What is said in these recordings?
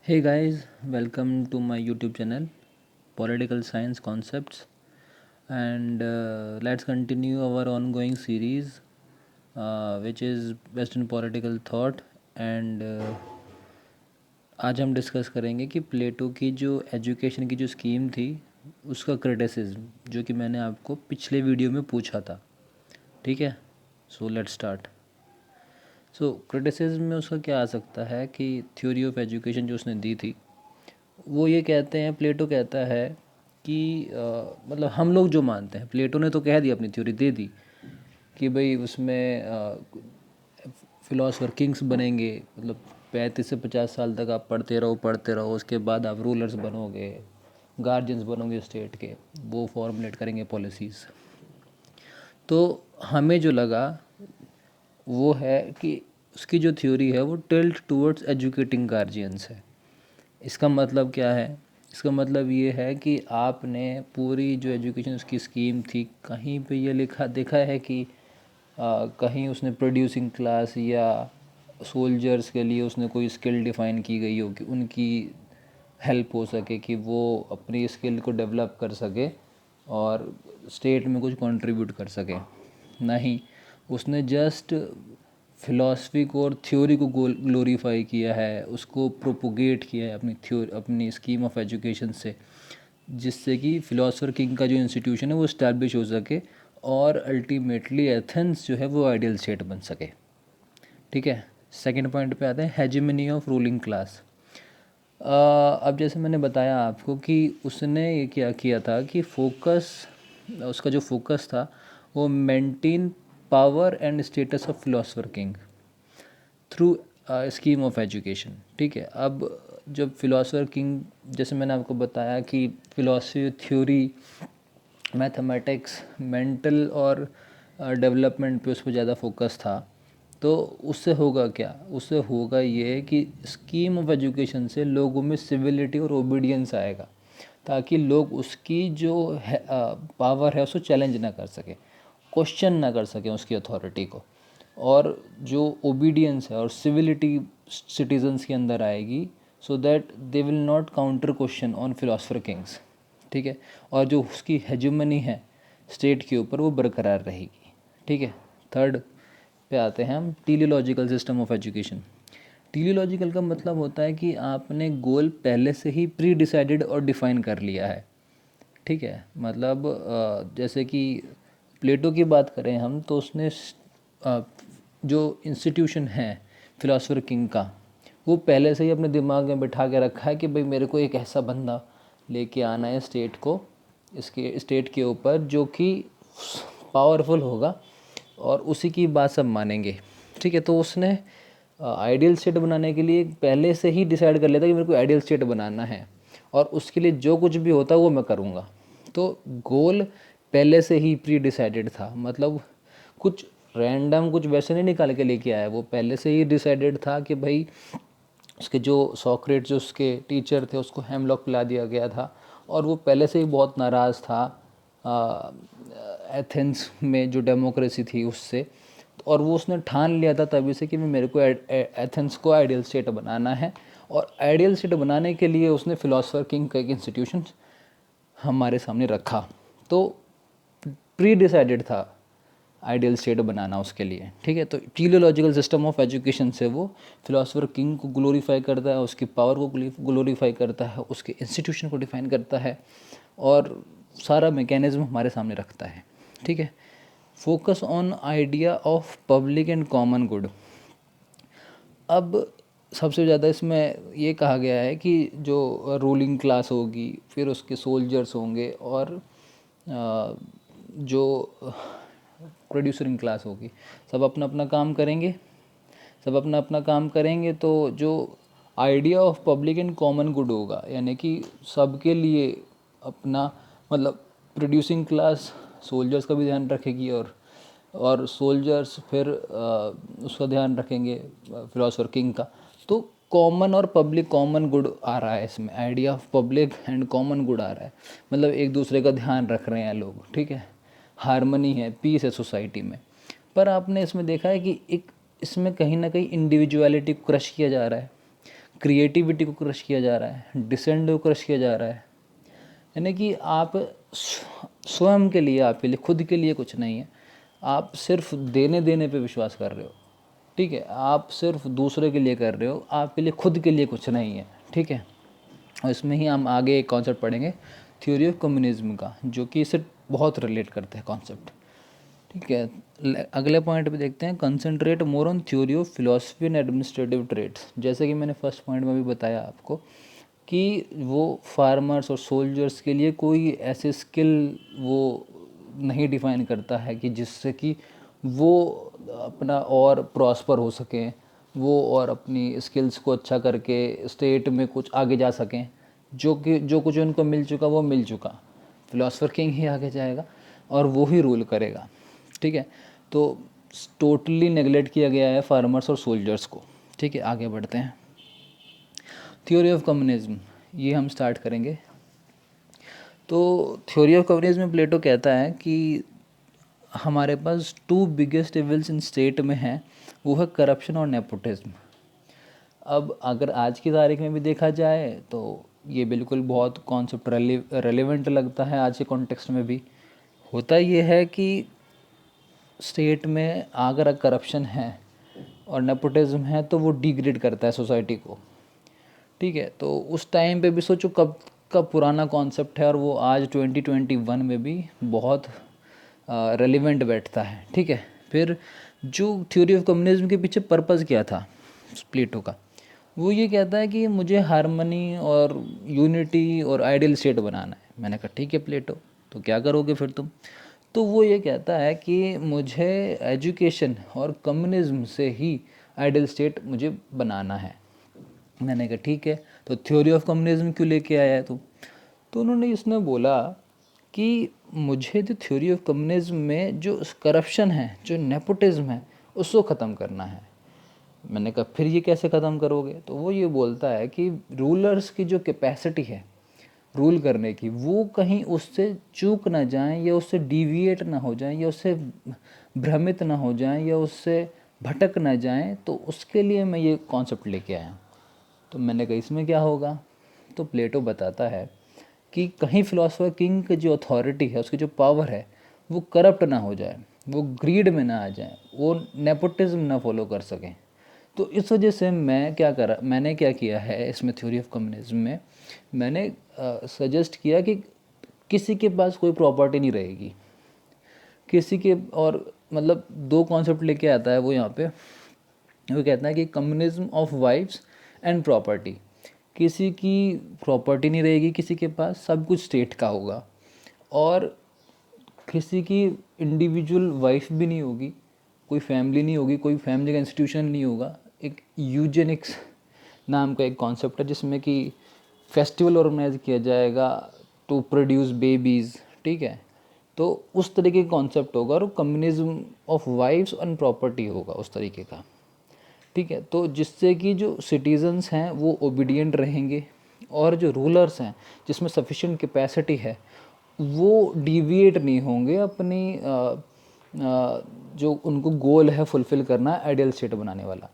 Hey guys, welcome to my YouTube channel, Political Science Concepts, and let's continue our ongoing series, which is Western Political Thought. And आज हम discuss करेंगे कि प्लेटो की जो education की जो स्कीम थी उसका क्रिटिसिज्म, जो कि मैंने आपको पिछले वीडियो में पूछा था। ठीक है, so let's start. So criticism में उसका क्या आ सकता है कि थ्योरी ऑफ एजुकेशन जो उसने दी थी, वो ये कहते हैं, प्लेटो कहता है कि मतलब हम लोग जो मानते हैं, प्लेटो ने तो कह दिया, अपनी थ्योरी दे दी कि भाई उसमें फिलोसफर किंग्स बनेंगे, मतलब 35 से 50 साल तक आप पढ़ते रहो, उसके बाद आप रूलर्स बनोगे, गार्जियंस बनोगे स्टेट के, वो फॉर्मुलेट करेंगे पॉलिसीज़। तो हमें जो लगा वो है कि उसकी जो थ्योरी है वो टिल्ट टूवर्ड्स एजुकेटिंग गार्जियंस है। इसका मतलब क्या है? इसका मतलब ये है कि आपने पूरी जो एजुकेशन उसकी स्कीम थी, कहीं पे ये लिखा देखा है कि कहीं उसने प्रोड्यूसिंग क्लास या सोल्जर्स के लिए उसने कोई स्किल डिफ़ाइन की गई हो कि उनकी हेल्प हो सके कि वो अपनी स्किल को डेवलप कर सके और स्टेट में कुछ कंट्रीब्यूट कर सके? नहीं, उसने जस्ट फिलॉसफी को और थ्योरी को ग्लोरीफाई किया है, उसको प्रोपोगेट किया है अपनी स्कीम ऑफ एजुकेशन से, जिससे कि फिलोसफर किंग का जो इंस्टीट्यूशन है वो इस्टेब्लिश हो सके और अल्टीमेटली एथेंस जो है वो आइडियल स्टेट बन सके। ठीक है, सेकंड पॉइंट पे आते हैं, हेजिमनी ऑफ रूलिंग क्लास। अब जैसे मैंने बताया आपको कि उसने ये क्या किया था कि उसका जो फोकस था वो maintain power and status of philosopher king through scheme of education. ठीक है, अब जब फिलोसफर किंग, जैसे मैंने आपको बताया कि फिलोसफी थ्योरी, मैथमेटिक्स, मेंटल और डेवलपमेंट पे उस पर ज़्यादा फोकस था, तो उससे होगा क्या? उससे होगा ये कि स्कीम ऑफ एजुकेशन से लोगों में सिविलिटी और ओबीडियंस आएगा, ताकि लोग उसकी जो पावर है उसको चैलेंज ना कर सके, क्वेश्चन ना कर सकें उसकी अथॉरिटी को, और जो ओबीडियंस है और सिविलिटी सिटीजन्स के अंदर आएगी, so that they will not counter question on philosopher Kings. ठीक है, और जो उसकी हेजुमनी है स्टेट के ऊपर वो बरकरार रहेगी। ठीक है, थर्ड पे आते हैं हम, टीलियोलॉजिकल सिस्टम ऑफ एजुकेशन। टीलियोलॉजिकल का मतलब होता है कि आपने गोल पहले से ही प्री डिसाइडेड और डिफाइन कर लिया है। ठीक है, मतलब जैसे कि प्लेटो की बात करें हम, तो उसने जो इंस्टीट्यूशन है फिलोसफर किंग का, वो पहले से ही अपने दिमाग में बिठा के रखा है कि भाई मेरे को एक ऐसा बंदा लेके आना है स्टेट को, इसके स्टेट के ऊपर, जो कि पावरफुल होगा और उसी की बात सब मानेंगे। ठीक है, तो उसने आइडियल स्टेट बनाने के लिए पहले से ही डिसाइड कर लिया था कि मेरे को आइडियल स्टेट बनाना है और उसके लिए जो कुछ भी होता है वो मैं करूँगा। तो गोल पहले से ही प्री डिसाइडेड था, मतलब कुछ रैंडम कुछ वैसे नहीं निकाल के लेके आया, वो पहले से ही डिसाइडेड था कि भाई उसके जो सॉक्रेट जो उसके टीचर थे उसको हेमलॉक पिला दिया गया था, और वो पहले से ही बहुत नाराज़ था एथेंस में जो डेमोक्रेसी थी उससे, और वो उसने ठान लिया था तभी से कि मेरे को एथेंस को आइडियल स्टेट बनाना है, और आइडियल स्टेट बनाने के लिए उसने फिलोसफर किंग का एक इंस्टीट्यूशन हमारे सामने रखा। तो प्री डिसाइडेड था आइडियल स्टेट बनाना उसके लिए। ठीक है, तो टीलियोलॉजिकल सिस्टम ऑफ एजुकेशन से वो फिलोसफर किंग को ग्लोरीफाई करता है, उसकी पावर को ग्लोरीफाई करता है, उसके इंस्टीट्यूशन को डिफाइन करता है और सारा मैकेनिज्म हमारे सामने रखता है। ठीक है, focus on idea of public and common good. अब सबसे ज़्यादा इसमें ये कहा गया है कि जो रूलिंग क्लास होगी, फिर उसके सोल्जर्स होंगे, और जो प्रोड्यूसरिंग क्लास होगी, सब अपना अपना काम करेंगे। सब अपना अपना काम करेंगे तो जो idea of public and common good होगा, यानी कि सबके लिए अपना, मतलब प्रोड्यूसिंग क्लास सोल्जर्स का भी ध्यान रखेगी, और सोल्जर्स फिर उसका ध्यान रखेंगे फिलोसफर किंग का। तो कॉमन और पब्लिक, कॉमन गुड आ रहा है इसमें, idea of public and common good आ रहा है, मतलब एक दूसरे का ध्यान रख रहे हैं लोग। ठीक है, हारमनी है, पीस है सोसाइटी में। पर आपने इसमें देखा है कि एक इसमें कहीं ना कहीं इंडिविजुअलिटी को क्रश किया जा रहा है। क्रिएटिविटी को क्रश किया जा रहा है, डिसेंट को क्रश किया जा रहा है। यानी कि आप स्वयं के लिए, आपके लिए, खुद के लिए कुछ नहीं है, आप सिर्फ देने देने पे विश्वास कर रहे हो, ठीक है। आप सिर्फ दूसरे के लिए कर रहे हो, आपके लिए, खुद के लिए कुछ नहीं है, ठीक है। और इसमें ही हम आगे एक कॉन्सेप्ट पढ़ेंगे थ्योरी ऑफ कम्युनिज्म का, जो कि इससे बहुत रिलेट करते हैं कॉन्सेप्ट, ठीक है। अगले पॉइंट पे देखते हैं, concentrate more on theory of philosophy and administrative trades. जैसे कि मैंने फर्स्ट पॉइंट में भी बताया आपको कि वो फार्मर्स और सोल्जर्स के लिए कोई ऐसे स्किल वो नहीं डिफाइन करता है कि जिससे कि वो अपना और प्रॉस्पर हो सकें, वो और अपनी स्किल्स को अच्छा करके स्टेट में कुछ आगे जा सकें। जो कुछ उनको मिल चुका वो मिल चुका, फिलोसफर किंग ही आगे जाएगा और वो ही रूल करेगा, ठीक है। तो टोटली नेगलेक्ट किया गया है फार्मर्स और सोल्जर्स को, ठीक है। आगे बढ़ते हैं, थ्योरी ऑफ कम्युनिज्म ये हम स्टार्ट करेंगे। तो थ्योरी ऑफ कम्युनिज्म में प्लेटो कहता है कि हमारे पास 2 बिगेस्ट इविल्स इन स्टेट में हैं, वो है करप्शन और नेपोटिज्म। अब अगर आज की तारीख में भी देखा जाए तो ये बिल्कुल बहुत कॉन्सेप्ट रेलिवेंट लगता है आज के कॉन्टेक्स्ट में भी। होता ये है कि स्टेट में अगर करप्शन है और नेपोटिज्म है तो वो डिग्रेड करता है सोसाइटी को, ठीक है। तो उस टाइम पे भी सोचो कब का पुराना कॉन्सेप्ट है और वो आज 2021 में भी बहुत रेलिवेंट बैठता है, ठीक है। फिर जो थ्योरी ऑफ कम्युनिज्म के पीछे पर्पस क्या था प्लेटो का, वो ये कहता है कि मुझे हारमनी और यूनिटी और आइडियल स्टेट बनाना है। मैंने कहा ठीक है प्लेटो, तो क्या करोगे फिर तुम? तो वो ये कहता है कि मुझे एजुकेशन और कम्युनिज्म से ही आइडियल स्टेट मुझे बनाना है। मैंने कहा ठीक है, तो थ्योरी ऑफ कम्युनिज्म क्यों लेके आया है तू? तो उन्होंने इसमें बोला कि मुझे जो थ्योरी ऑफ कम्युनिज्म में जो करप्शन है, जो नेपोटिज्म है, उसको ख़त्म करना है। मैंने कहा फिर ये कैसे ख़त्म करोगे? तो वो ये बोलता है कि रूलर्स की जो कैपेसिटी है रूल करने की, वो कहीं उससे चूक ना जाएं या उससे डिविएट ना हो जाएं या उससे भ्रमित ना हो जाएं या उससे भटक ना जाएं, तो उसके लिए मैं ये कॉन्सेप्ट लेके आया हूँ। तो मैंने कहा इसमें क्या होगा? तो प्लेटो बताता है कि कहीं फिलोसफर किंग की जो अथॉरिटी है, उसकी जो पावर है, वो करप्ट ना हो जाए, वो ग्रीड में ना आ जाए, वो नेपोटिज्म ना फॉलो कर सकें। तो इस वजह से मैंने क्या किया है इसमें थ्योरी ऑफ कम्युनिज्म में, मैंने सजेस्ट किया कि किसी के पास कोई प्रॉपर्टी नहीं रहेगी, किसी के, और मतलब 2 कॉन्सेप्ट लेके आता है वो यहाँ पे। वो कहता है कि communism of wives and property, किसी की प्रॉपर्टी नहीं रहेगी, किसी के पास सब कुछ स्टेट का होगा, और किसी की इंडिविजुअल वाइफ भी नहीं होगी, कोई फैमिली नहीं होगी, कोई फैमिली का इंस्टीट्यूशन नहीं होगा। एक यूजेनिक्स नाम का एक कॉन्सेप्ट है जिसमें कि फेस्टिवल ऑर्गेनाइज किया जाएगा टू प्रोड्यूस बेबीज़, ठीक है। तो उस तरीके का कॉन्सेप्ट होगा और communism of wives and property होगा उस तरीके का, ठीक है। तो जिससे कि जो सिटीजन्स हैं वो ओबीडियंट रहेंगे और जो रूलर्स हैं जिसमें सफिशिएंट कैपेसिटी है वो डिविएट नहीं होंगे अपनी जो उनको गोल है फुलफ़िल करना, आइडियल स्टेट बनाने वाला,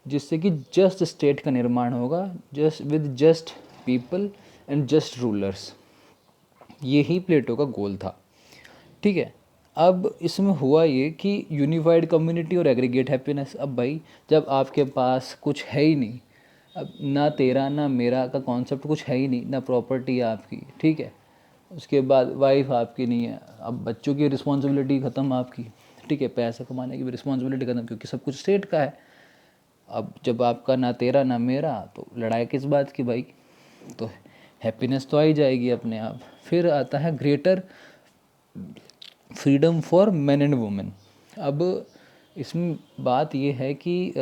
जिससे कि जस्ट स्टेट का निर्माण होगा, just with just people and just rulers. यही प्लेटो का गोल था, ठीक है। अब इसमें हुआ ये कि यूनिफाइड कम्युनिटी और एग्रीगेट हैप्पीनेस। अब भाई जब आपके पास कुछ है ही नहीं, अब ना तेरा ना मेरा का कॉन्सेप्ट कुछ है ही नहीं, ना प्रॉपर्टी है आपकी, ठीक है, उसके बाद वाइफ आपकी नहीं है, अब बच्चों की रिस्पॉन्सिबिलिटी ख़त्म आपकी, ठीक है, पैसा कमाने की भी रिस्पॉन्सिबिलिटी ख़त्म क्योंकि सब कुछ स्टेट का है। अब जब आपका ना तेरा ना मेरा, तो लड़ाई किस बात की भाई? तो हैप्पीनेस तो आ ही जाएगी अपने आप। फिर आता है greater freedom for man and women. अब इसमें बात ये है कि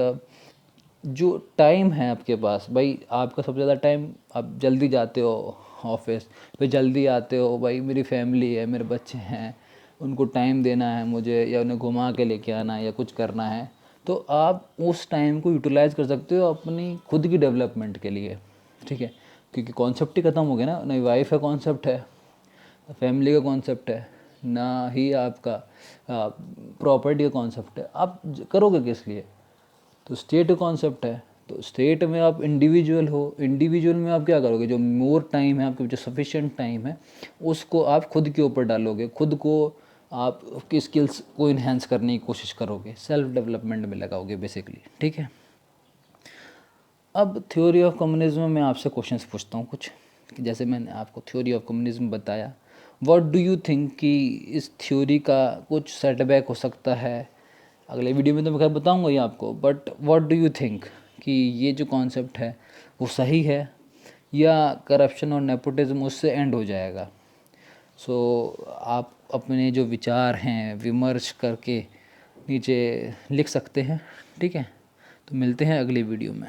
जो टाइम है आपके पास, भाई आपका सबसे ज़्यादा टाइम, आप जल्दी जाते हो ऑफिस, फिर जल्दी आते हो, भाई मेरी फैमिली है, मेरे बच्चे हैं, उनको टाइम देना है मुझे, या उन्हें घुमा के लेके आना है या कुछ करना है, तो आप उस टाइम को यूटिलाइज कर सकते हो अपनी खुद की डेवलपमेंट के लिए, ठीक है। क्योंकि कॉन्सेप्ट ही ख़त्म हो गया ना वाइफ का कॉन्सेप्ट है, फैमिली का कॉन्सेप्ट है, ना ही आपका प्रॉपर्टी का कॉन्सेप्ट है, आप करोगे किस लिए? तो स्टेट का कॉन्सेप्ट है, तो स्टेट में आप इंडिविजुअल हो, इंडिविजुअल में आप क्या करोगे, जो मोर टाइम है आपके, जो सफिशिएंट टाइम है उसको आप खुद के ऊपर डालोगे, खुद को आप की स्किल्स को इन्हेंस करने की कोशिश करोगे, सेल्फ डेवलपमेंट में लगाओगे बेसिकली, ठीक है। अब थ्योरी ऑफ कम्युनिज्म में आपसे क्वेश्चंस पूछता हूँ कुछ, कि जैसे मैंने आपको थ्योरी ऑफ कम्युनिज्म बताया, व्हाट डू यू थिंक कि इस थ्योरी का कुछ सेटबैक हो सकता है। अगले वीडियो में तो मैं खैर बताऊँगा ही आपको, but what do you think कि ये जो कॉन्सेप्ट है वो सही है, या करप्शन और नेपोटिज्म उससे एंड हो जाएगा। सो आप अपने जो विचार हैं विमर्श करके नीचे लिख सकते हैं, ठीक है। तो मिलते हैं अगली वीडियो में।